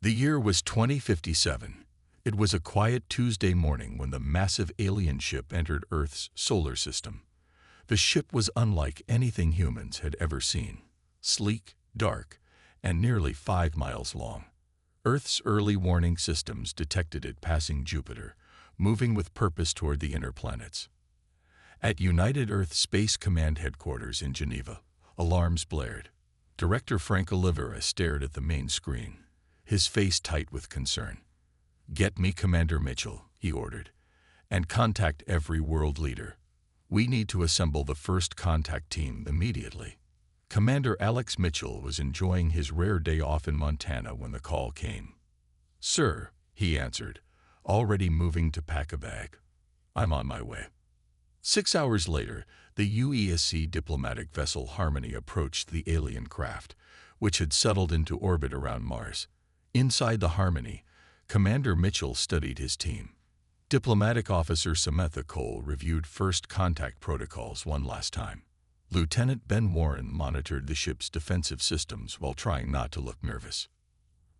The year was 2057. It was a quiet Tuesday morning when the massive alien ship entered Earth's solar system. The ship was unlike anything humans had ever seen. Sleek, dark, and nearly 5 miles long. Earth's early warning systems detected it passing Jupiter, moving with purpose toward the inner planets. At United Earth Space Command Headquarters in Geneva, alarms blared. Director Frank Olivera stared at the main screen, his face tight with concern. "Get me Commander Mitchell," he ordered, "and contact every world leader. We need to assemble the first contact team immediately." Commander Alex Mitchell was enjoying his rare day off in Montana when the call came. "Sir," he answered, already moving to pack a bag. "I'm on my way." 6 hours later, the UESC diplomatic vessel Harmony approached the alien craft, which had settled into orbit around Mars. Inside the Harmony, Commander Mitchell studied his team. Diplomatic Officer Samantha Cole reviewed first contact protocols one last time. Lieutenant Ben Warren monitored the ship's defensive systems while trying not to look nervous.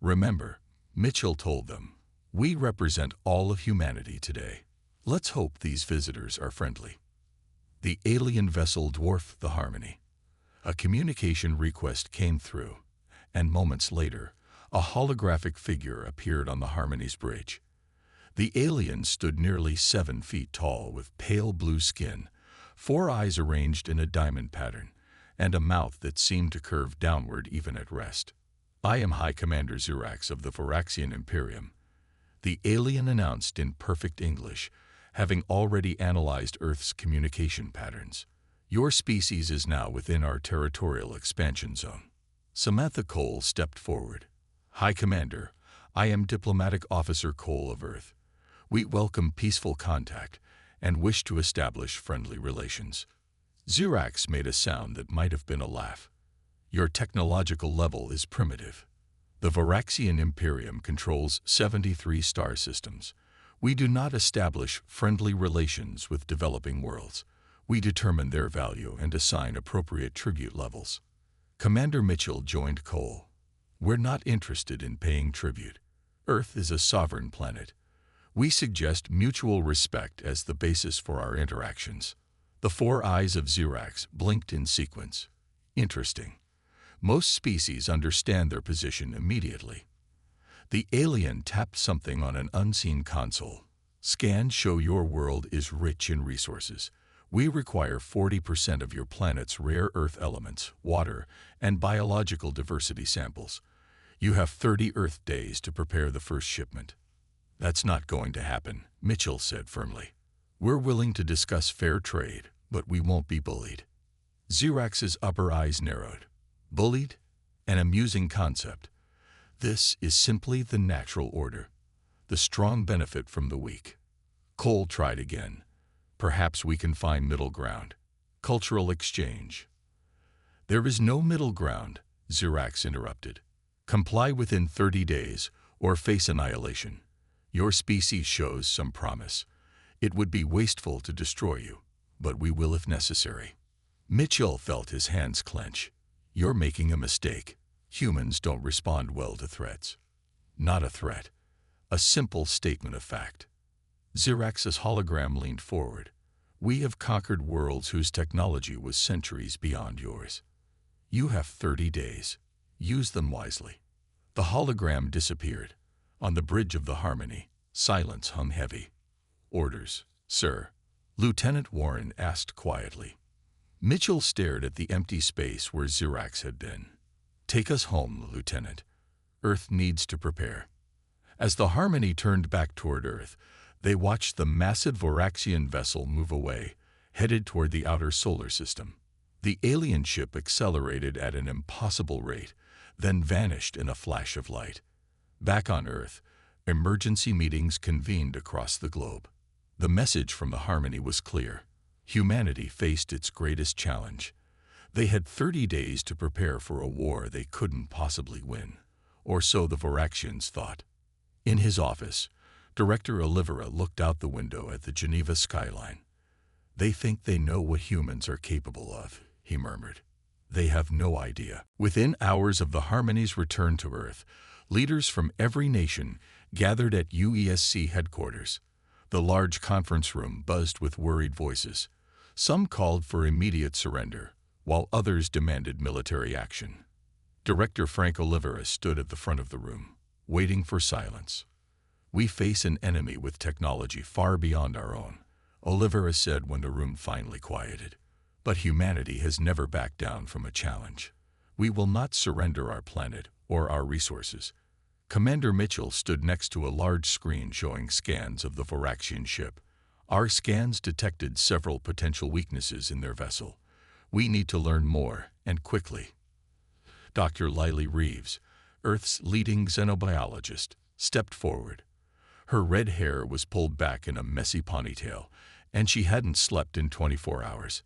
"Remember," Mitchell told them, "we represent all of humanity today. Let's hope these visitors are friendly." The alien vessel dwarfed the Harmony. A communication request came through, and moments later, a holographic figure appeared on the Harmony's bridge. The alien stood nearly 7 feet tall with pale blue skin, 4 eyes arranged in a diamond pattern, and a mouth that seemed to curve downward even at rest. "I am High Commander Zirax of the Varaxian Imperium," the alien announced in perfect English, having already analyzed Earth's communication patterns. "Your species is now within our territorial expansion zone." Samantha Cole stepped forward. "High Commander, I am Diplomatic Officer Cole of Earth. We welcome peaceful contact and wish to establish friendly relations." Zirax made a sound that might have been a laugh. "Your technological level is primitive. The Varaxian Imperium controls 73 star systems. We do not establish friendly relations with developing worlds. We determine their value and assign appropriate tribute levels." Commander Mitchell joined Cole. "We're not interested in paying tribute. Earth is a sovereign planet. We suggest mutual respect as the basis for our interactions." The 4 eyes of Zirax blinked in sequence. "Interesting. Most species understand their position immediately." The alien tapped something on an unseen console. "Scans show your world is rich in resources. We require 40% of your planet's rare Earth elements, water, and biological diversity samples. You have 30 Earth days to prepare the first shipment." "That's not going to happen," Mitchell said firmly. "We're willing to discuss fair trade, but we won't be bullied." Zirax's upper eyes narrowed. "Bullied? An amusing concept. This is simply the natural order. The strong benefit from the weak." Cole tried again. "Perhaps we can find middle ground. Cultural exchange." "There is no middle ground," Zirax interrupted. "Comply within 30 days or face annihilation. Your species shows some promise. It would be wasteful to destroy you, but we will if necessary." Mitchell felt his hands clench. "You're making a mistake. Humans don't respond well to threats." "Not a threat. A simple statement of fact." Zirax's hologram leaned forward. "We have conquered worlds whose technology was centuries beyond yours. You have 30 days. Use them wisely." The hologram disappeared. On the bridge of the Harmony, silence hung heavy. "Orders, sir?" Lieutenant Warren asked quietly. Mitchell stared at the empty space where Zirax had been. "Take us home, Lieutenant. Earth needs to prepare." As the Harmony turned back toward Earth, they watched the massive Varaxian vessel move away, headed toward the outer solar system. The alien ship accelerated at an impossible rate, then vanished in a flash of light. Back on Earth, emergency meetings convened across the globe. The message from the Harmony was clear. Humanity faced its greatest challenge. They had 30 days to prepare for a war they couldn't possibly win, or so the Varaxians thought. In his office, Director Olivera looked out the window at the Geneva skyline. "They think they know what humans are capable of," he murmured. "They have no idea." Within hours of the Harmony's return to Earth, Leaders from every nation gathered at UESC headquarters. The large conference room buzzed with worried voices. Some called for immediate surrender, while others demanded military action. Director Frank Olivera stood at the front of the room, waiting for silence. "We face an enemy with technology far beyond our own," Olivera said when the room finally quieted. "But humanity has never backed down from a challenge. We will not surrender our planet or our resources." Commander Mitchell stood next to a large screen showing scans of the Varaxian ship. "Our scans detected several potential weaknesses in their vessel. We need to learn more, and quickly." Dr. Lily Reeves, Earth's leading xenobiologist, stepped forward. Her red hair was pulled back in a messy ponytail, and she hadn't slept in 24 hours.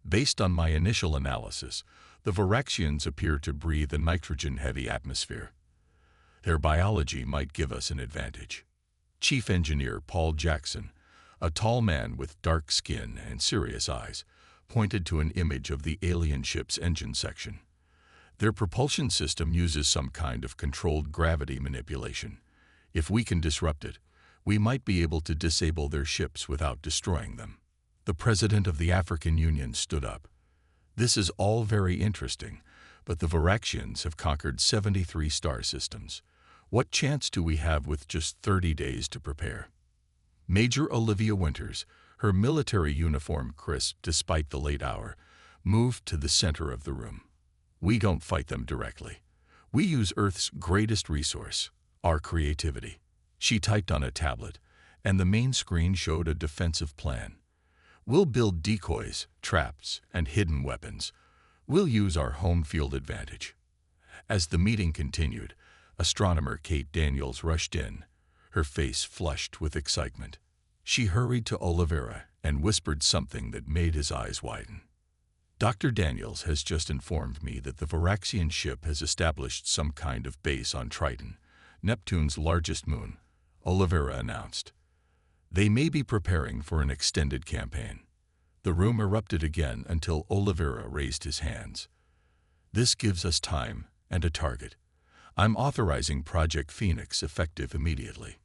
"Based on my initial analysis, the Varaxians appear to breathe a nitrogen-heavy atmosphere. Their biology might give us an advantage." Chief Engineer Paul Jackson, a tall man with dark skin and serious eyes, pointed to an image of the alien ship's engine section. "Their propulsion system uses some kind of controlled gravity manipulation. If we can disrupt it, we might be able to disable their ships without destroying them." The president of the African Union stood up. "This is all very interesting, but the Varaxians have conquered 73 star systems. What chance do we have with just 30 days to prepare?" Major Olivia Winters, her military uniform crisp despite the late hour, moved to the center of the room. "We don't fight them directly. We use Earth's greatest resource, our creativity." She typed on a tablet, and the main screen showed a defensive plan. "We'll build decoys, traps, and hidden weapons. We'll use our home field advantage." As the meeting continued, astronomer Kate Daniels rushed in, her face flushed with excitement. She hurried to Olivera and whispered something that made his eyes widen. "Dr. Daniels has just informed me that the Varaxian ship has established some kind of base on Triton, Neptune's largest moon," Olivera announced. "They may be preparing for an extended campaign." The room erupted again until Olivera raised his hands. "This gives us time and a target. I'm authorizing Project Phoenix effective immediately."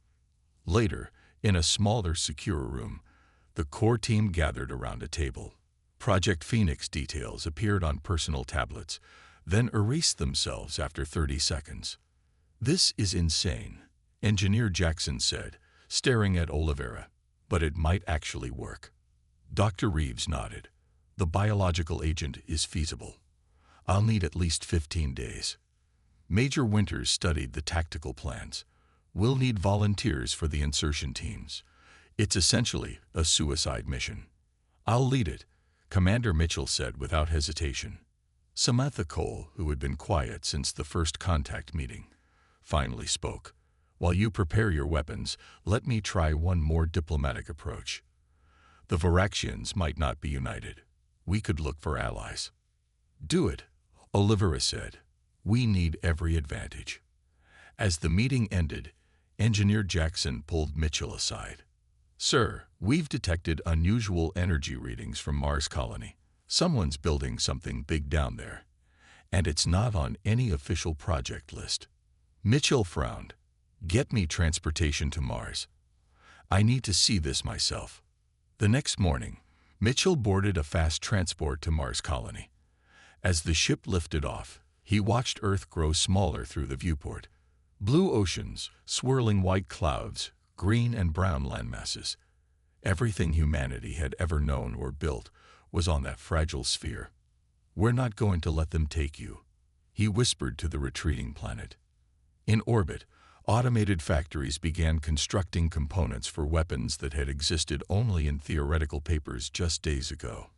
Later, in a smaller, secure room, the core team gathered around a table. Project Phoenix details appeared on personal tablets, then erased themselves after 30 seconds. "This is insane," Engineer Jackson said, staring at Olivera, "but it might actually work." Dr. Reeves nodded. "The biological agent is feasible. I'll need at least 15 days." Major Winters studied the tactical plans. "We'll need volunteers for the insertion teams. It's essentially a suicide mission." "I'll lead it," Commander Mitchell said without hesitation. Samantha Cole, who had been quiet since the first contact meeting, finally spoke. "While you prepare your weapons, let me try one more diplomatic approach. The Varaxians might not be united. We could look for allies." "Do it," Olivera said. "We need every advantage." As the meeting ended, Engineer Jackson pulled Mitchell aside. "Sir, we've detected unusual energy readings from Mars colony. Someone's building something big down there, and it's not on any official project list." Mitchell frowned. "Get me transportation to Mars. I need to see this myself." The next morning, Mitchell boarded a fast transport to Mars colony. As the ship lifted off, he watched Earth grow smaller through the viewport. Blue oceans, swirling white clouds, green and brown landmasses. Everything humanity had ever known or built was on that fragile sphere. "We're not going to let them take you," he whispered to the retreating planet. In orbit, automated factories began constructing components for weapons that had existed only in theoretical papers just days ago.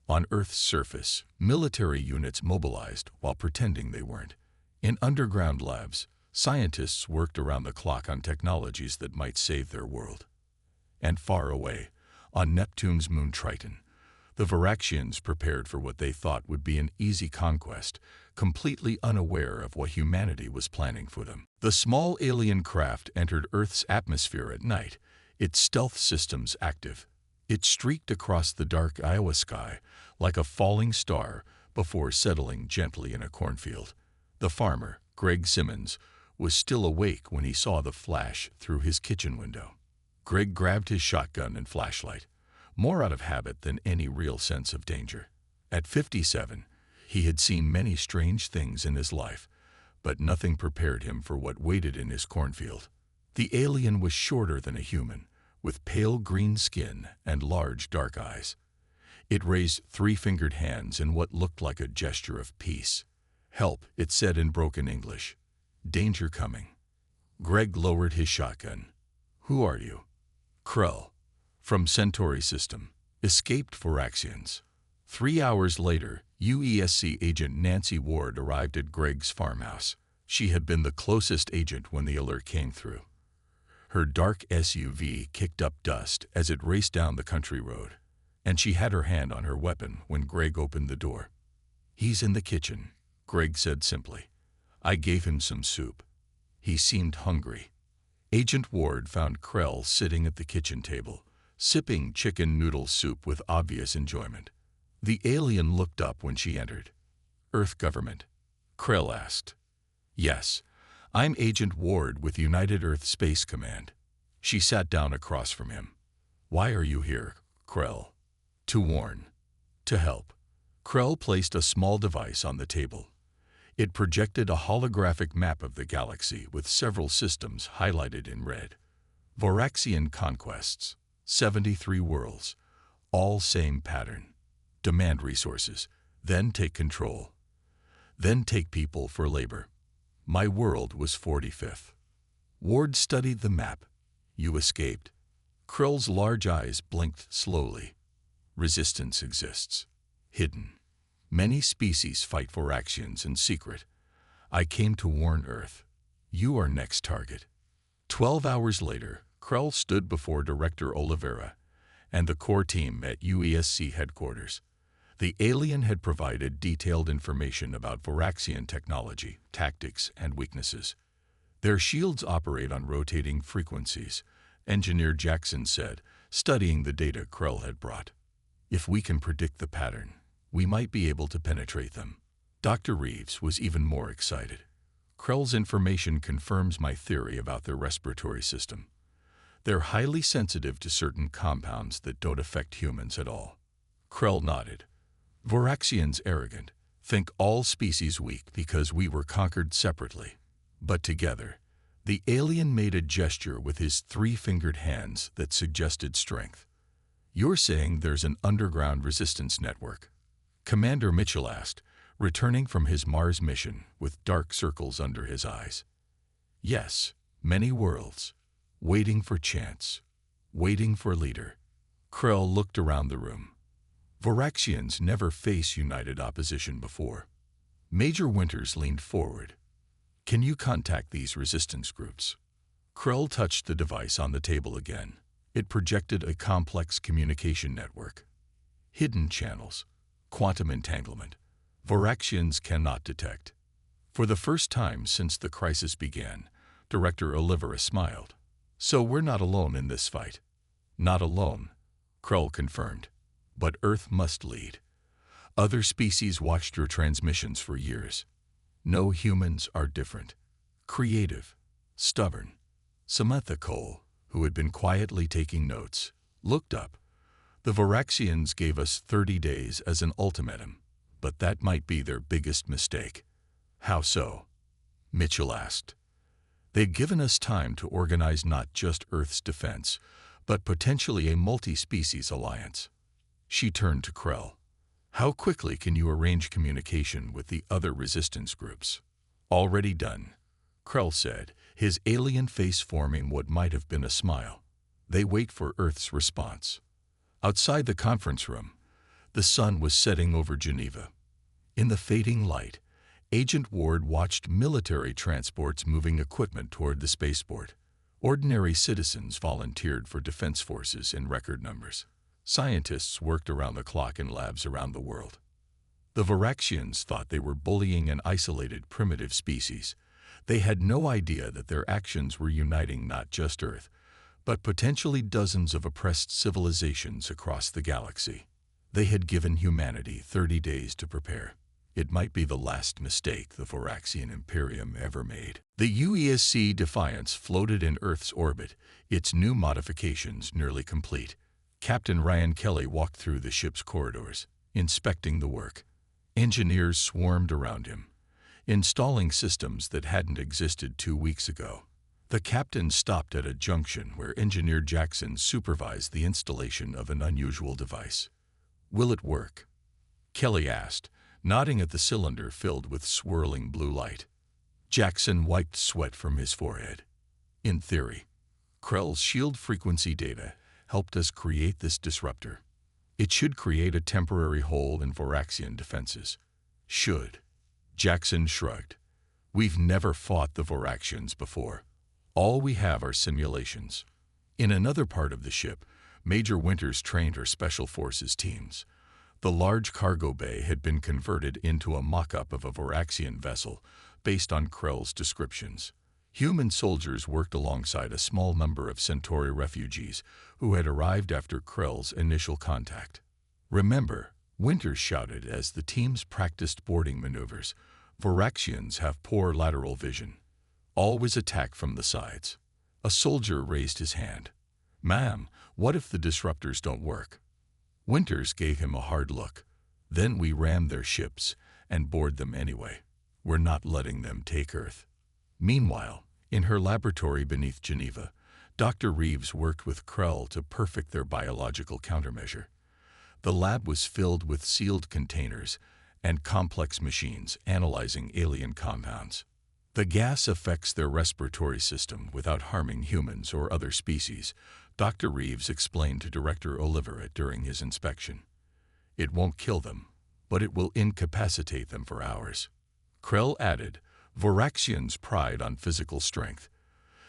On Earth's surface, military units mobilized while pretending they weren't. In underground labs, scientists worked around the clock on technologies that might save their world. And far away, on Neptune's moon Triton, the Varaxians prepared for what they thought would be an easy conquest, completely unaware of what humanity was planning for them. The small alien craft entered Earth's atmosphere at night, its stealth systems active. It streaked across the dark Iowa sky like a falling star before settling gently in a cornfield. The farmer, Greg Simmons, was still awake when he saw the flash through his kitchen window. Greg grabbed his shotgun and flashlight, more out of habit than any real sense of danger. At 57, he had seen many strange things in his life, but nothing prepared him for what waited in his cornfield. The alien was shorter than a human, with pale green skin and large dark eyes. It raised three-fingered hands in what looked like a gesture of peace. "Help," it said in broken English. "Danger coming." Greg lowered his shotgun. "Who are you?" "Krell, from Centauri System. Escaped Voraxians." 3 hours later, UESC agent Nancy Ward arrived at Greg's farmhouse. She had been the closest agent when the alert came through. Her dark SUV kicked up dust as it raced down the country road, and she had her hand on her weapon when Greg opened the door. "He's in the kitchen," Greg said simply. "I gave him some soup. He seemed hungry." Agent Ward found Krell sitting at the kitchen table, sipping chicken noodle soup with obvious enjoyment. The alien looked up when she entered. "Earth government?" Krell asked. "Yes, I'm Agent Ward with United Earth Space Command." She sat down across from him. "Why are you here, Krell?" "To warn. To help." Krell placed a small device on the table. It projected a holographic map of the galaxy with several systems highlighted in red. Voraxian conquests, 73 worlds, all same pattern. Demand resources, then take control. Then take people for labor. My world was 45th. Ward studied the map. "You escaped." Krell's large eyes blinked slowly. "Resistance exists. Hidden. Many species fight Voraxians in secret. I came to warn Earth. You are next target." 12 hours later, Krell stood before Director Oliveira and the core team at UESC headquarters. The alien had provided detailed information about Voraxian technology, tactics, and weaknesses. "Their shields operate on rotating frequencies," Engineer Jackson said, studying the data Krell had brought. "If we can predict the pattern, we might be able to penetrate them." Dr. Reeves was even more excited. "Krell's information confirms my theory about their respiratory system. They're highly sensitive to certain compounds that don't affect humans at all." Krell nodded. "Voraxians arrogant, think all species weak because we were conquered separately. But together." The alien made a gesture with his three-fingered hands that suggested strength. "You're saying there's an underground resistance network?" Commander Mitchell asked, returning from his Mars mission with dark circles under his eyes. "Yes, many worlds. Waiting for chance. Waiting for leader." Krell looked around the room. Voraxians never faced united opposition before. Major Winters leaned forward. "Can you contact these resistance groups?" Krell touched the device on the table again. It projected a complex communication network. "Hidden channels. Quantum entanglement. Voraxians cannot detect." For the first time since the crisis began, Director Oliveira smiled. "So we're not alone in this fight." "Not alone," Krell confirmed. "But Earth must lead. Other species watched your transmissions for years. No humans are different. Creative. Stubborn." Samantha Cole, who had been quietly taking notes, looked up. "The Voraxians gave us 30 days as an ultimatum, but that might be their biggest mistake." "How so?" Mitchell asked. "They'd given us time to organize not just Earth's defense, but potentially a multi-species alliance." She turned to Krell. "How quickly can you arrange communication with the other resistance groups?" "Already done," Krell said, his alien face forming what might have been a smile. "They wait for Earth's response." Outside the conference room, the sun was setting over Geneva. In the fading light, Agent Ward watched military transports moving equipment toward the spaceport. Ordinary citizens volunteered for defense forces in record numbers. Scientists worked around the clock in labs around the world. The Voraxians thought they were bullying an isolated primitive species. They had no idea that their actions were uniting not just Earth, but potentially dozens of oppressed civilizations across the galaxy. They had given humanity 30 days to prepare. It might be the last mistake the Voraxian Imperium ever made. The UESC Defiance floated in Earth's orbit, its new modifications nearly complete. Captain Ryan Kelly walked through the ship's corridors, inspecting the work. Engineers swarmed around him, installing systems that hadn't existed 2 weeks ago. The captain stopped at a junction where Engineer Jackson supervised the installation of an unusual device. "Will it work?" Kelly asked, nodding at the cylinder filled with swirling blue light. Jackson wiped sweat from his forehead. "In theory, Krell's shield frequency data helped us create this disruptor. It should create a temporary hole in Voraxian defenses." "Should." Jackson shrugged. "We've never fought the Voraxians before. All we have are simulations." In another part of the ship, Major Winters trained her Special Forces teams. The large cargo bay had been converted into a mock-up of a Voraxian vessel based on Krell's descriptions. Human soldiers worked alongside a small number of Centauri refugees who had arrived after Krell's initial contact. "Remember," Winters shouted as the teams practiced boarding maneuvers, "Voraxians have poor lateral vision. Always attack from the sides." A soldier raised his hand. "Ma'am, what if the disruptors don't work?" Winters gave him a hard look. "Then we ram their ships and board them anyway. We're not letting them take Earth." Meanwhile, in her laboratory beneath Geneva, Dr. Reeves worked with Krell to perfect their biological countermeasure. The lab was filled with sealed containers and complex machines analyzing alien compounds. "The gas affects their respiratory system without harming humans or other species," Dr. Reeves explained to Director Oliverat during his inspection. "It won't kill them, but it will incapacitate them for hours." Krell added, "Voraxians pride on physical strength.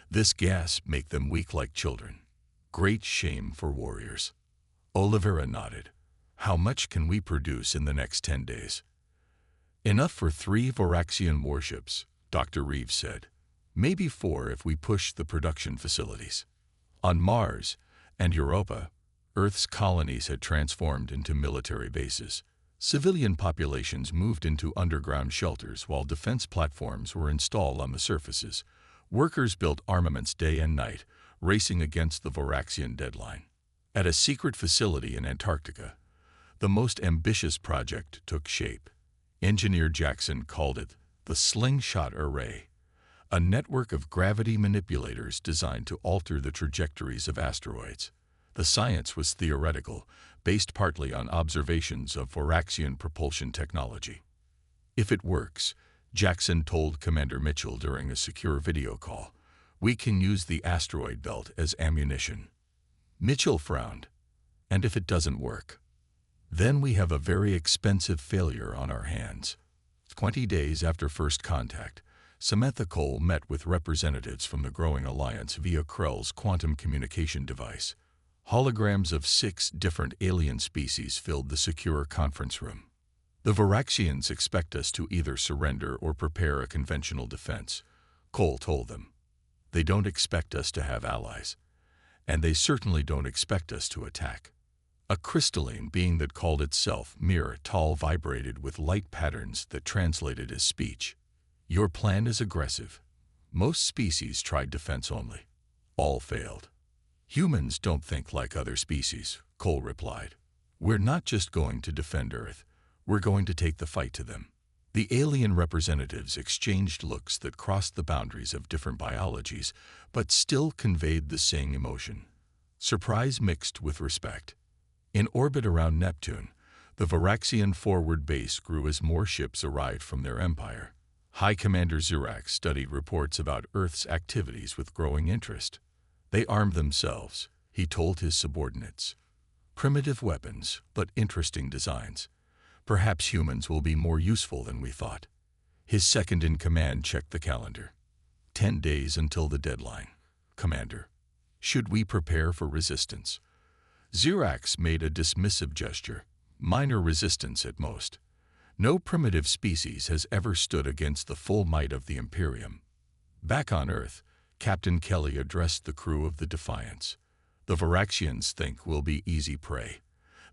This gas make them weak like children. Great shame for warriors." Olivera nodded. "How much can we produce in the next 10 days?" "Enough for 3 Voraxian warships," Dr. Reeves said. "Maybe 4 if we push the production facilities." On Mars and Europa, Earth's colonies had transformed into military bases. Civilian populations moved into underground shelters while defense platforms were installed on the surfaces. Workers built armaments day and night, racing against the Voraxian deadline. At a secret facility in Antarctica, the most ambitious project took shape. Engineer Jackson called it the Slingshot Array, a network of gravity manipulators designed to alter the trajectories of asteroids. The science was theoretical, based partly on observations of Voraxian propulsion technology. "If it works," Jackson told Commander Mitchell during a secure video call, "we can use the asteroid belt as ammunition." Mitchell frowned. "And if it doesn't work?" "Then we have a very expensive failure on our hands." 20 days after first contact, Samantha Cole met with representatives from the growing alliance via Krell's quantum communication device. Holograms of 6 different alien species filled the secure conference room. "The Voraxians expect us to either surrender or prepare a conventional defense," Cole told them. "They don't expect us to have allies, and they certainly don't expect us to attack." A crystalline being that called itself Mirror Tall vibrated with light patterns that translated as speech. "Your plan is aggressive. Most species tried defense only. All failed." "Humans don't think like other species," Cole replied. "We're not just going to defend Earth, we're going to take the fight to them." The alien representatives exchanged looks that crossed the boundaries of different biologies, but still conveyed the same emotion. Surprise mixed with respect. In orbit around Neptune, the Voraxian forward base grew as more ships arrived from their empire. High Commander Zurak studied reports about Earth's activities with growing interest. "They armed themselves," he told his subordinates. "Primitive weapons, but interesting designs. Perhaps humans will be more useful than we thought." His second-in-command checked the calendar. 10 days until the deadline. "Commander, should we prepare for resistance?" Xerax made a dismissive gesture. "Minor resistance at most. No primitive species has ever stood against the full might of the Imperium." Back on Earth, Captain Kelly addressed the crew of the Defiance. "The Voraxians think we'll be easy prey.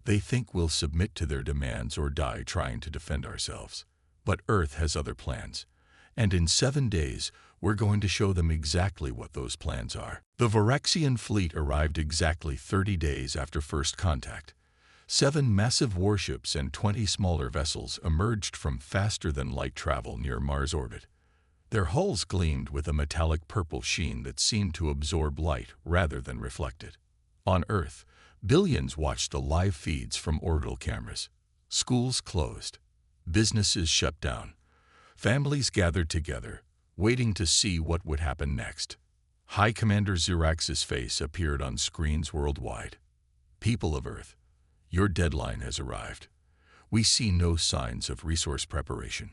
They think we'll submit to their demands or die trying to defend ourselves. But Earth has other plans. And in 7 days, we're going to show them exactly what those plans are. The Voraxian fleet arrived exactly 30 days after first contact. 7 massive warships and 20 smaller vessels emerged from faster-than-light travel near Mars' orbit. Their hulls gleamed with a metallic purple sheen that seemed to absorb light rather than reflect it. On Earth, billions watched the live feeds from orbital cameras. Schools closed. Businesses shut down. Families gathered together, waiting to see what would happen next. High Commander Zirax's face appeared on screens worldwide. People of Earth, your deadline has arrived. We see no signs of resource preparation.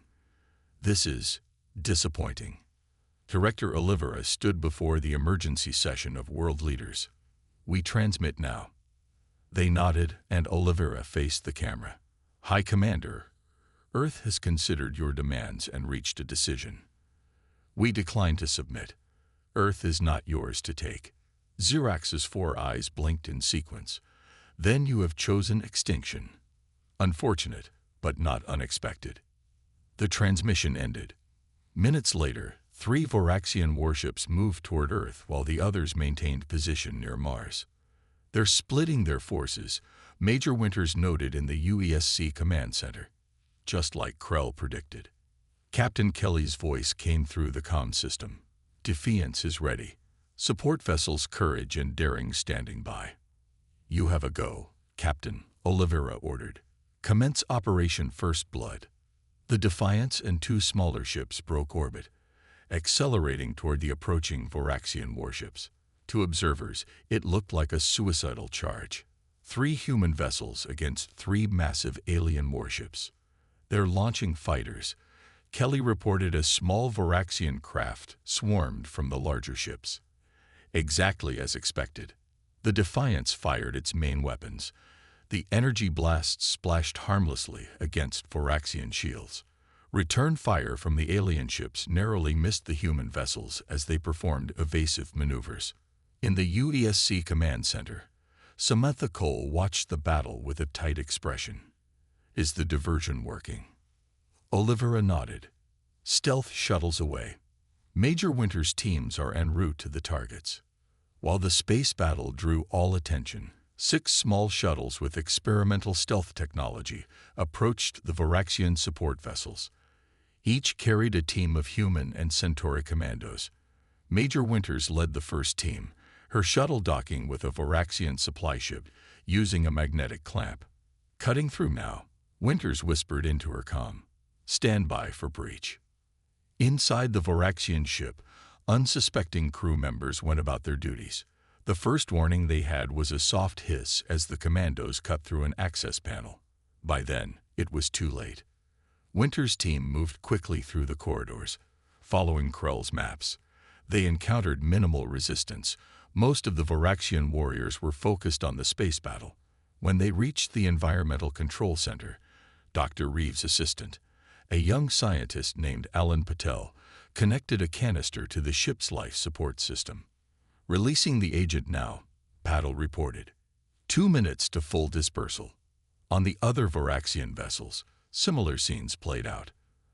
This is disappointing. Director Olivera stood before the emergency session of world leaders. We transmit now. They nodded, and Olivera faced the camera. High Commander, Earth has considered your demands and reached a decision. We decline to submit. Earth is not yours to take. Zirax's 4 eyes blinked in sequence. Then you have chosen extinction. Unfortunate, but not unexpected. The transmission ended. Minutes later, 3 Voraxian warships moved toward Earth while the others maintained position near Mars. They're splitting their forces, Major Winters noted in the UESC command center. Just like Krell predicted. Captain Kelly's voice came through the comm system. Defiance is ready. Support vessels Courage and Daring standing by. You have a go, Captain, Olivera ordered. Commence Operation First Blood. The Defiance and 2 smaller ships broke orbit, accelerating toward the approaching Voraxian warships. To observers, it looked like a suicidal charge. 3 human vessels against 3 massive alien warships. They're launching fighters. Kelly reported a small Voraxian craft swarmed from the larger ships. Exactly as expected. The Defiance fired its main weapons. The energy blasts splashed harmlessly against Voraxian shields. Return fire from the alien ships narrowly missed the human vessels as they performed evasive maneuvers. In the UESC command center, Samantha Cole watched the battle with a tight expression. Is the diversion working? Olivera nodded. Stealth shuttles away. Major Winters' teams are en route to the targets. While the space battle drew all attention, 6 small shuttles with experimental stealth technology approached the Voraxian support vessels. Each carried a team of human and Centauri commandos. Major Winters led the first team, her shuttle docking with a Voraxian supply ship using a magnetic clamp. Cutting through now, Winters whispered into her comm. Stand by for breach. Inside the Voraxian ship, unsuspecting crew members went about their duties. The first warning they had was a soft hiss as the commandos cut through an access panel. By then, it was too late. Winters' team moved quickly through the corridors, following Krell's maps. They encountered minimal resistance. Most of the Voraxian warriors were focused on the space battle. When they reached the Environmental Control Center, Dr. Reeves' assistant, a young scientist named Alan Patel, connected a canister to the ship's life support system. Releasing the agent now, Patel reported. 2 minutes to full dispersal. On the other Voraxian vessels, similar scenes played out.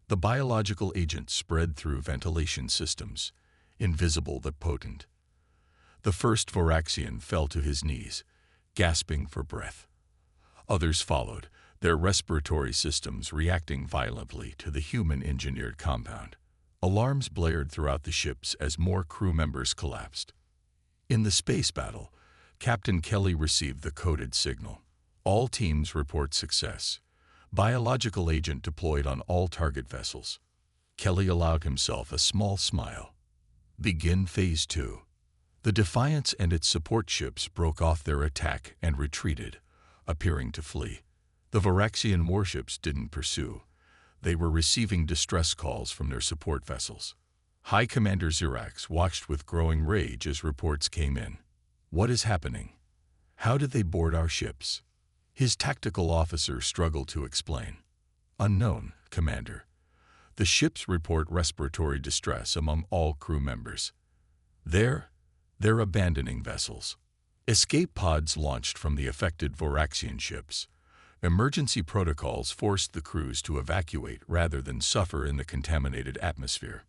The biological agent spread through ventilation systems, invisible but potent. The first Voraxian fell to his knees, gasping for breath. Others followed, their respiratory systems reacting violently to the human-engineered compound. Alarms blared throughout the ships as more crew members collapsed. In the space battle, Captain Kelly received the coded signal. All teams report success. Biological agent deployed on all target vessels. Kelly allowed himself a small smile. Begin Phase 2. The Defiance and its support ships broke off their attack and retreated, appearing to flee. The Voraxian warships didn't pursue. They were receiving distress calls from their support vessels. High Commander Zirax watched with growing rage as reports came in. What is happening? How did they board our ships? His tactical officer struggled to explain. Unknown, Commander. The ships report respiratory distress among all crew members. They're abandoning vessels. Escape pods launched from the affected Voraxian ships. Emergency protocols forced the crews to evacuate rather than suffer in the contaminated atmosphere.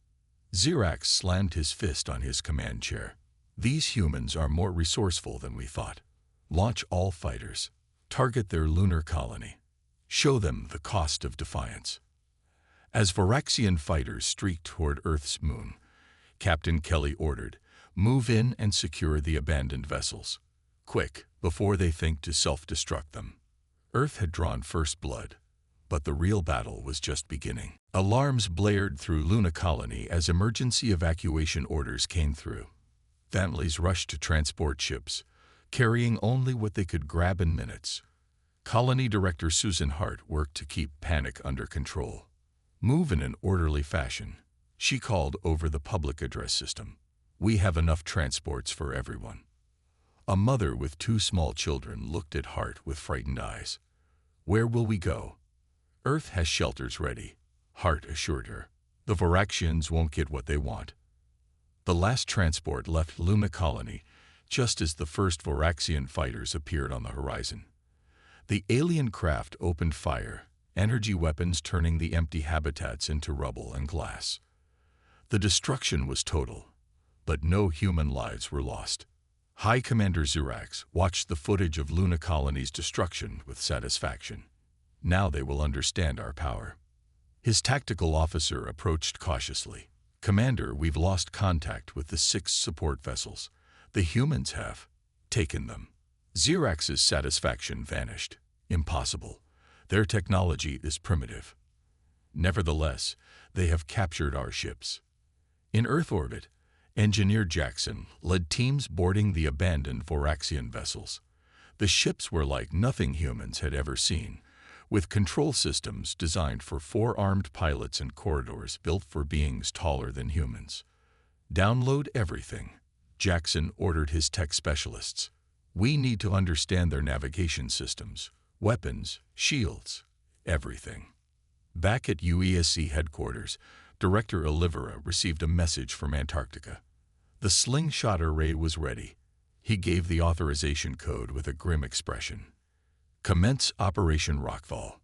Xerax slammed his fist on his command chair. These humans are more resourceful than we thought. Launch all fighters. Target their lunar colony. Show them the cost of defiance. As Varaxian fighters streaked toward Earth's moon, Captain Kelly ordered, "Move in and secure the abandoned vessels. Quick, before they think to self-destruct them." Earth had drawn first blood, but the real battle was just beginning. Alarms blared through Luna Colony as emergency evacuation orders came through. Families rushed to transport ships, carrying only what they could grab in minutes. Colony Director Susan Hart worked to keep panic under control. "Move in an orderly fashion," she called over the public address system. "We have enough transports for everyone." A mother with 2 small children looked at Hart with frightened eyes. "Where will we go?" "Earth has shelters ready," Hart assured her. "The Varaxians won't get what they want." The last transport left Luna Colony just as the first Varaxian fighters appeared on the horizon. The alien craft opened fire, energy weapons turning the empty habitats into rubble and glass. The destruction was total, but no human lives were lost. High Commander Xerax watched the footage of Luna Colony's destruction with satisfaction. "Now they will understand our power." His tactical officer approached cautiously. "Commander, we've lost contact with the 6 support vessels. The humans have taken them." Xerax's satisfaction vanished. "Impossible. Their technology is primitive." "Nevertheless, they have captured our ships." In Earth orbit, Engineer Jackson led teams boarding the abandoned Varaxian vessels. The ships were like nothing humans had ever seen, with control systems designed for 4-armed pilots and corridors built for beings taller than humans. "Download everything," Jackson ordered his tech specialists. "We need to understand their navigation systems, weapons, shields, everything." Back at UESC headquarters, Director Olivera received a message from Antarctica. The slingshot array was ready. He gave the authorization code with a grim expression. "Commence Operation Rockfall."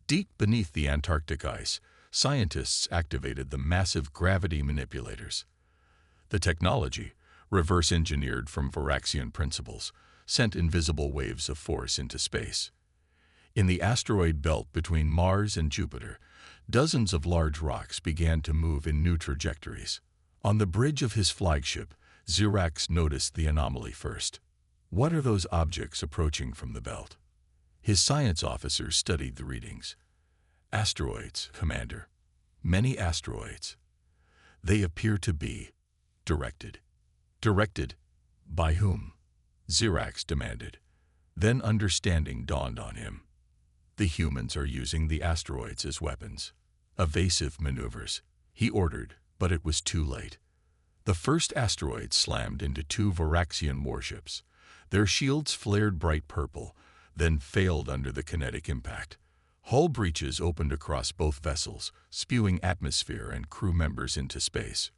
Deep beneath the Antarctic ice, scientists activated the massive gravity manipulators. The technology, reverse-engineered from Varaxian principles, sent invisible waves of force into space. In the asteroid belt between Mars and Jupiter, dozens of large rocks began to move in new trajectories. On the bridge of his flagship, Xerax noticed the anomaly first. "What are those objects approaching from the belt?" His science officer studied the readings. "Asteroids, Commander. Many asteroids. They appear to be directed." "Directed? By whom?" Xerax demanded. Then understanding dawned on him. "The humans are using the asteroids as weapons. Evasive maneuvers," he ordered, but it was too late. The first asteroid slammed into 2 Varaxian warships. Their shields flared bright purple, then failed under the kinetic impact. Hull breaches opened across both vessels, spewing atmosphere and crew members into space.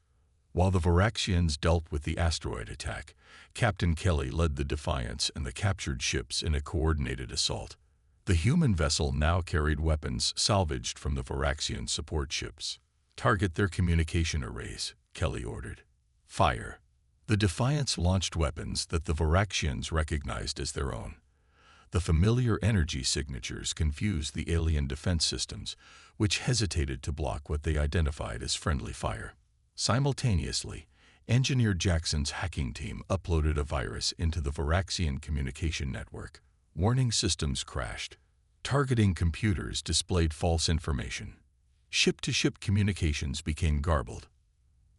While the Varaxians dealt with the asteroid attack, Captain Kelly led the Defiance and the captured ships in a coordinated assault. The human vessel now carried weapons salvaged from the Varaxian support ships. "Target their communication arrays," Kelly ordered. "Fire." The Defiance launched weapons that the Varaxians recognized as their own. The familiar energy signatures confused the alien defense systems, which hesitated to block what they identified as friendly fire. Simultaneously, Engineer Jackson's hacking team uploaded a virus into the Varaxian communication network. Warning systems crashed. Targeting computers displayed false information. Ship-to-ship communications became garbled.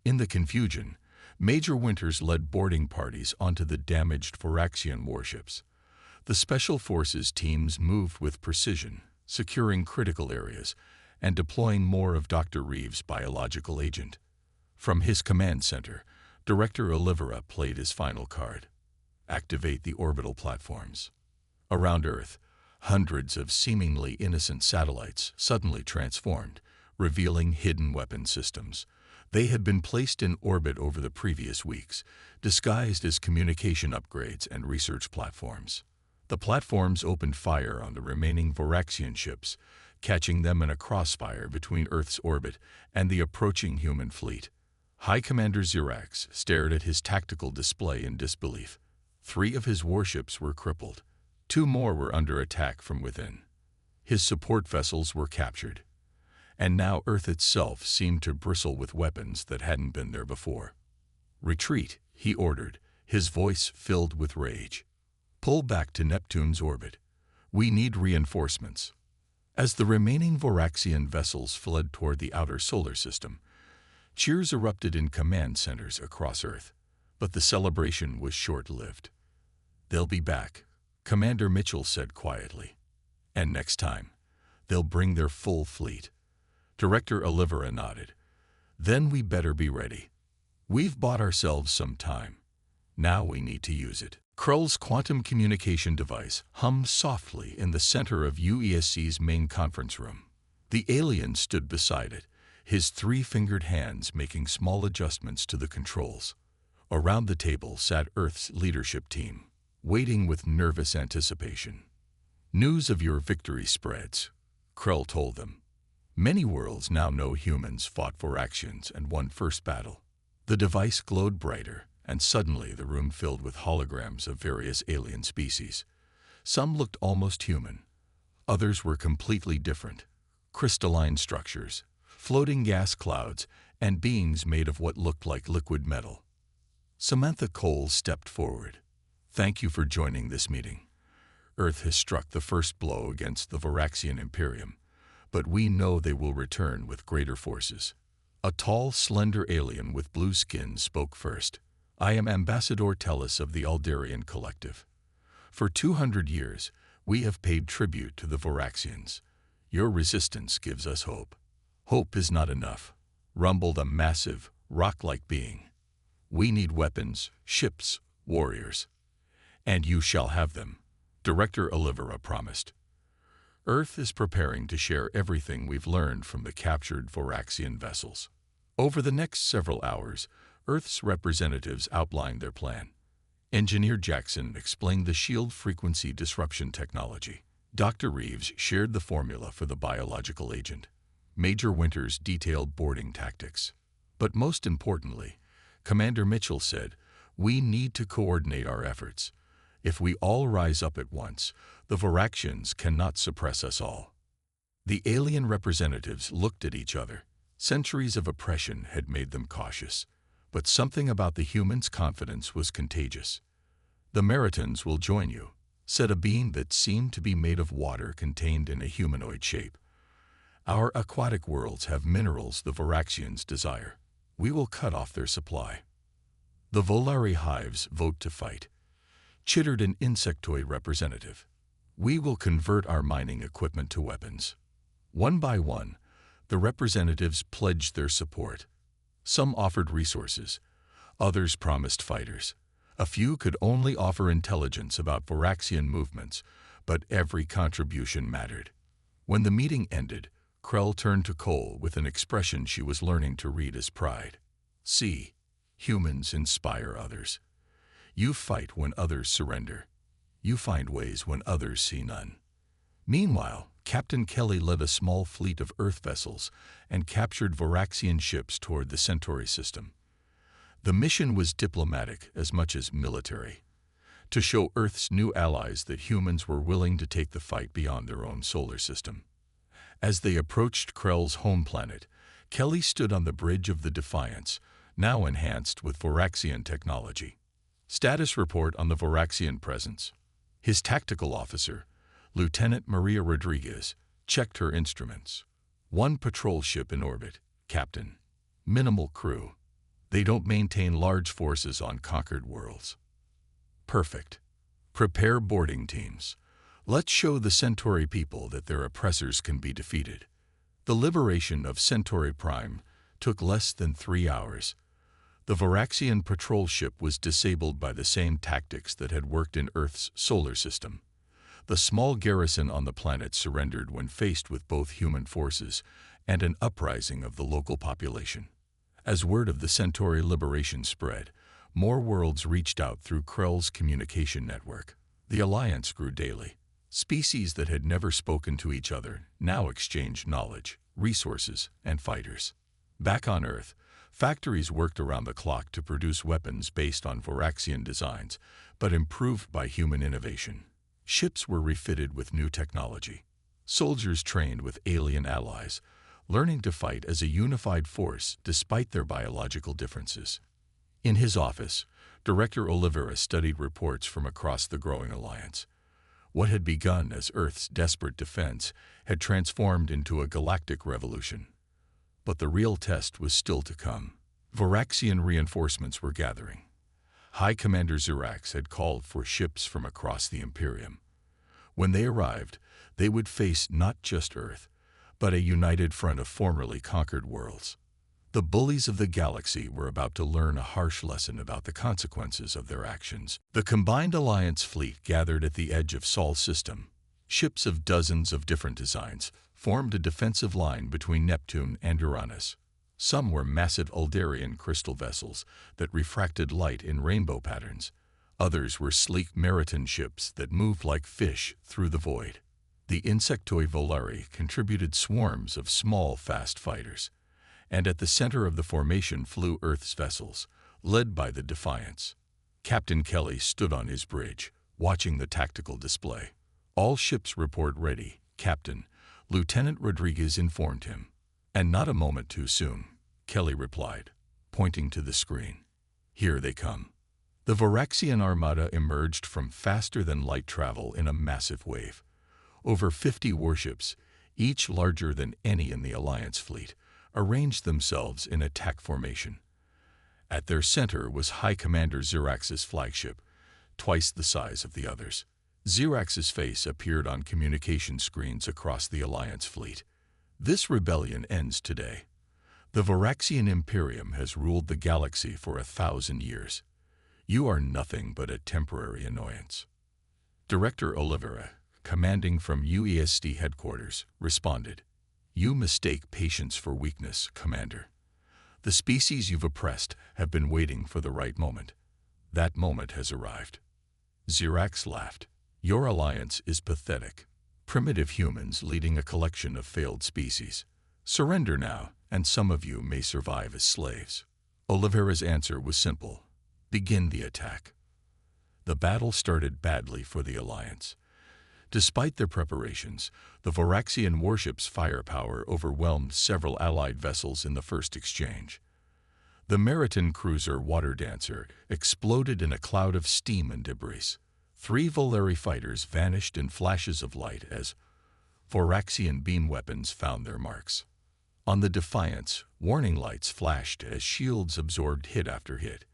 In the confusion, Major Winters led boarding parties onto the damaged Varaxian warships. The Special Forces teams moved with precision, securing critical areas and deploying more of Dr. Reeves' biological agent. From his command center, Director Olivera played his final card. Activate the orbital platforms. Around Earth, hundreds of seemingly innocent satellites suddenly transformed, revealing hidden weapon systems. They had been placed in orbit over the previous weeks, disguised as communication upgrades and research platforms. The platforms opened fire on the remaining Voraxian ships, catching them in a crossfire between Earth's orbit and the approaching human fleet. High Commander Xerax stared at his tactical display in disbelief. 3 of his warships were crippled. 2 more were under attack from within. His support vessels were captured. And now Earth itself seemed to bristle with weapons that hadn't been there before. "Retreat," he ordered, his voice filled with rage. "Pull back to Neptune's orbit. We need reinforcements." As the remaining Voraxian vessels fled toward the outer solar system, cheers erupted in command centers across Earth. But the celebration was short-lived. "They'll be back," Commander Mitchell said quietly. "And next time, they'll bring their full fleet." Director Olivera nodded. "Then we better be ready. We've bought ourselves some time. Now we need to use it." Krull's quantum communication device hummed softly in the center of UESC's main conference room. The alien stood beside it, his 3-fingered hands making small adjustments to the controls. Around the table sat Earth's leadership team, waiting with nervous anticipation. "News of your victory spreads," Krull told them. "Many worlds now know humans fought Voraxians and won first battle." The device glowed brighter, and suddenly the room filled with holograms of various alien species. Some looked almost human. Others were completely different. Crystalline structures, floating gas clouds, and beings made of what looked like liquid metal. Samantha Cole stepped forward. "Thank you for joining this meeting. Earth has struck the first blow against the Voraxian Imperium, but we know they will return with greater forces." A tall, slender alien with blue skin spoke first. "I am Ambassador Tellus of the Aldarian Collective. For 200 years, we have paid tribute to the Voraxians. Your resistance gives us hope." "Hope is not enough," rumbled a massive, rock-like being. "We need weapons, ships, warriors. And you shall have them," Director Olivera promised. "Earth is preparing to share everything we've learned from the captured Voraxian vessels." Over the next several hours, Earth's representatives outlined their plan. Engineer Jackson explained the shield frequency disruption technology. Dr. Reeves shared the formula for the biological agent. Major Winters detailed boarding tactics. But most importantly, Commander Mitchell said, "We need to coordinate our efforts. If we all rise up at once, the Voraxians cannot suppress us all." The alien representatives looked at each other. Centuries of oppression had made them cautious, but something about the humans' confidence was contagious. "The Meritons will join you," said a being that seemed to be made of water contained in a humanoid shape. "Our aquatic worlds have minerals the Voraxians desire. We will cut off their supply." "The Volari hives vote to fight," chittered an insectoid representative. "We will convert our mining equipment to weapons." One by one, the representatives pledged their support. Some offered resources, others promised fighters. A few could only offer intelligence about Voraxian movements, but every contribution mattered. When the meeting ended, Krull turned to Cole with an expression she was learning to read as pride. "See, humans inspire others. You fight when others surrender. You find ways when others see none." Meanwhile, Captain Kelly led a small fleet of Earth vessels and captured Voraxian ships toward the Centauri system. The mission was diplomatic as much as military, to show Earth's new allies that humans were willing to take the fight beyond their own solar system. As they approached Krell's home planet, Kelly stood on the bridge of the Defiance, now enhanced with Voraxian technology. Status report on the Voraxian presence. His tactical officer, Lieutenant Maria Rodriguez, checked her instruments. "1 patrol ship in orbit, Captain. Minimal crew. They don't maintain large forces on conquered worlds." "Perfect. Prepare boarding teams. Let's show the Centauri people that their oppressors can be defeated." The liberation of Centauri Prime took less than 3 hours. The Voraxian patrol ship was disabled by the same tactics that had worked in Earth's solar system. The small garrison on the planet surrendered when faced with both human forces and an uprising of the local population. As word of the Centauri liberation spread, more worlds reached out through Krell's communication network. The alliance grew daily. Species that had never spoken to each other now exchanged knowledge, resources, and fighters. Back on Earth, factories worked around the clock to produce weapons based on Voraxian designs, but improved by human innovation. Ships were refitted with new technology. Soldiers trained with alien allies, learning to fight as a unified force despite their biological differences. In his office, Director Oliveira studied reports from across the growing alliance. What had begun as Earth's desperate defense had transformed into a galactic revolution. But the real test was still to come. Voraxian reinforcements were gathering. High Commander Xerax had called for ships from across the Imperium. When they arrived, they would face not just Earth, but a united front of formerly conquered worlds. The bullies of the galaxy were about to learn a harsh lesson about the consequences of their actions. The combined Alliance fleet gathered at the edge of Sol's system. Ships of dozens of different designs formed a defensive line between Neptune and Uranus. Some were massive Uldarian crystal vessels that refracted light in rainbow patterns. Others were sleek Maritan ships that moved like fish through the void. The Insectoid Volari contributed swarms of small, fast fighters. And at the center of the formation flew Earth's vessels, led by the Defiance. Captain Kelly stood on his bridge, watching the tactical display. "All ships report ready, Captain," Lieutenant Rodriguez informed him. "And not a moment too soon," Kelly replied, pointing to the screen. "Here they come." The Voraxian armada emerged from faster-than-light travel in a massive wave. Over 50 warships, each larger than any in the Alliance fleet, arranged themselves in attack formation. At their center was High Commander Xerax's flagship, twice the size of the others. Xerax's face appeared on communication screens across the Alliance fleet. "This rebellion ends today. The Voraxian Imperium has ruled the galaxy for 1,000 years. You are nothing but a temporary annoyance." Director Oliveira, commanding from UEST headquarters, responded, "You mistake patience for weakness, Commander. The species you've oppressed have been waiting for the right moment. That moment has arrived." Xerax laughed. "Your alliance is pathetic. Primitive humans leading a collection of failed species. Surrender now, and some of you may survive as slaves." Oliveira's answer was simple. "Begin the attack." The battle started badly for the alliance. Despite their preparations, the Voraxian warship's firepower overwhelmed several Allied vessels in the first exchange. The Maritan cruiser Water Dancer exploded in a cloud of steam and debris. 3 Volari fighters vanished in flashes of light as Voraxian beam weapons found their marks. On the Defiance, warning lights flashed as shields absorbed hit after hit.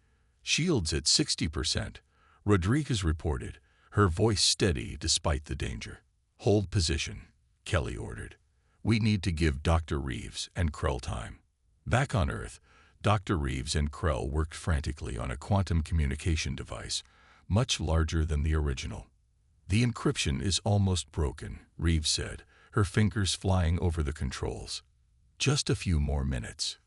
"Shields at 60%, Rodriguez reported, her voice steady despite the danger. "Hold position," Kelly ordered. "We need to give Dr. Reeves and Krell time." Back on Earth, Dr. Reeves and Krell worked frantically on a quantum communication device, much larger than the original. "The encryption is almost broken," Reeves said, her fingers flying over the controls. "Just a few more minutes."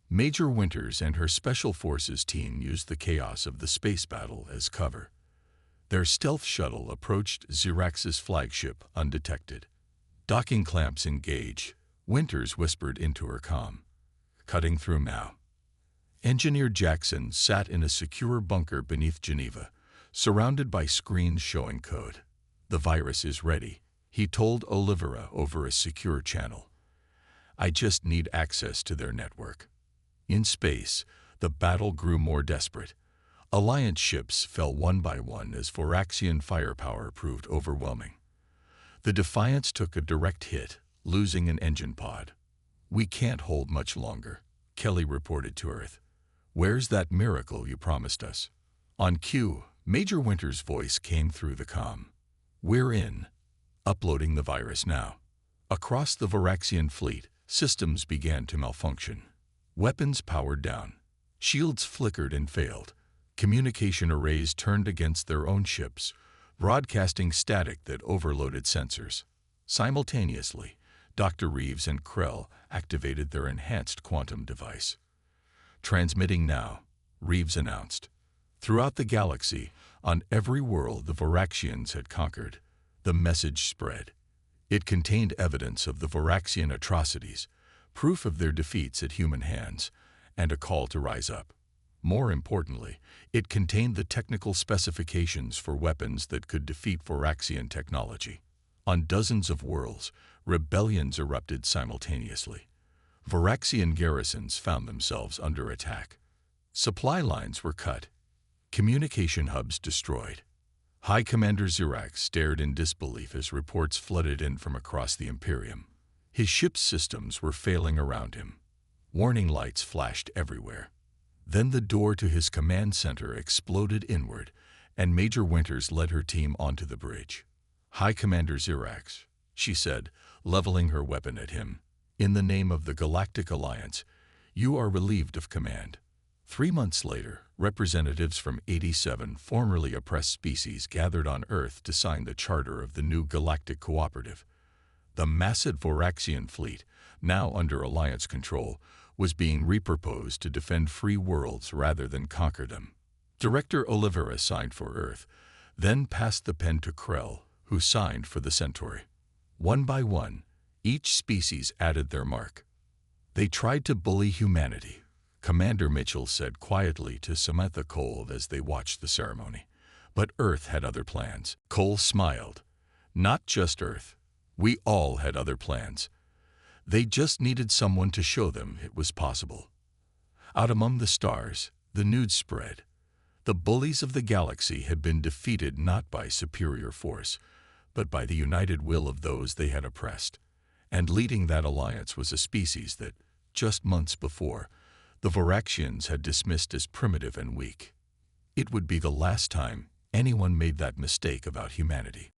Major Winters and her Special Forces team used the chaos of the space battle as cover. Their stealth shuttle approached Xerax's flagship undetected. "Docking clamps engage," Winters whispered into her comm. "Cutting through now." Engineer Jackson sat in a secure bunker beneath Geneva, surrounded by screens showing code. "The virus is ready," he told Oliveira over a secure channel. "I just need access to their network." In space, the battle grew more desperate. Alliance ships fell one by one as Voraxian firepower proved overwhelming. The Defiance took a direct hit, losing an engine pod. "We can't hold much longer," Kelly reported to Earth. "Where's that miracle you promised us?" On cue, Major Winters' voice came through the comm. "We're in. Uploading the virus now." Across the Voraxian fleet, systems began to malfunction. Weapons powered down. Shields flickered and failed. Communication arrays turned against their own ships, broadcasting static that overloaded sensors. Simultaneously, Dr. Reeves and Krell activated their enhanced quantum device. "Transmitting now," Reeves announced. Throughout the galaxy, on every world the Varaxians had conquered, the message spread. It contained evidence of the Varaxian atrocities, proof of their defeats at human hands, and a call to rise up. More importantly, it contained the technical specifications for weapons that could defeat Varaxian technology. On dozens of worlds, rebellions erupted simultaneously. Varaxian garrisons found themselves under attack. Supply lines were cut, communication hubs destroyed. High Commander Xerax stared in disbelief as reports flooded in from across the Imperium. His ship's systems were failing around him. Warning lights flashed everywhere. Then the door to his command center exploded inward, and Major Winters led her team onto the bridge. "High Commander Xerax," she said, leveling her weapon at him, "in the name of the Galactic Alliance, you are relieved of command." 3 months later, representatives from 87 formerly oppressed species gathered on Earth to sign the charter of the new Galactic Cooperative. The massive Varaxian fleet, now under Alliance control, was being repurposed to defend free worlds rather than conquer them. Director Olivera signed for Earth, then passed the pen to Krell, who signed for the Centauri. One by one, each species added their mark. "They tried to bully humanity," Commander Mitchell said quietly to Samantha Cole as they watched the ceremony. "But Earth had other plans." Cole smiled. "Not just Earth. We all had other plans. They just needed someone to show them it was possible." Out among the stars, the news spread. The bullies of the galaxy had been defeated not by superior force, but by the united will of those they had oppressed. And leading that alliance was a species that, just months before, the Varaxians had dismissed as primitive and weak. It would be the last time anyone made that mistake about humanity.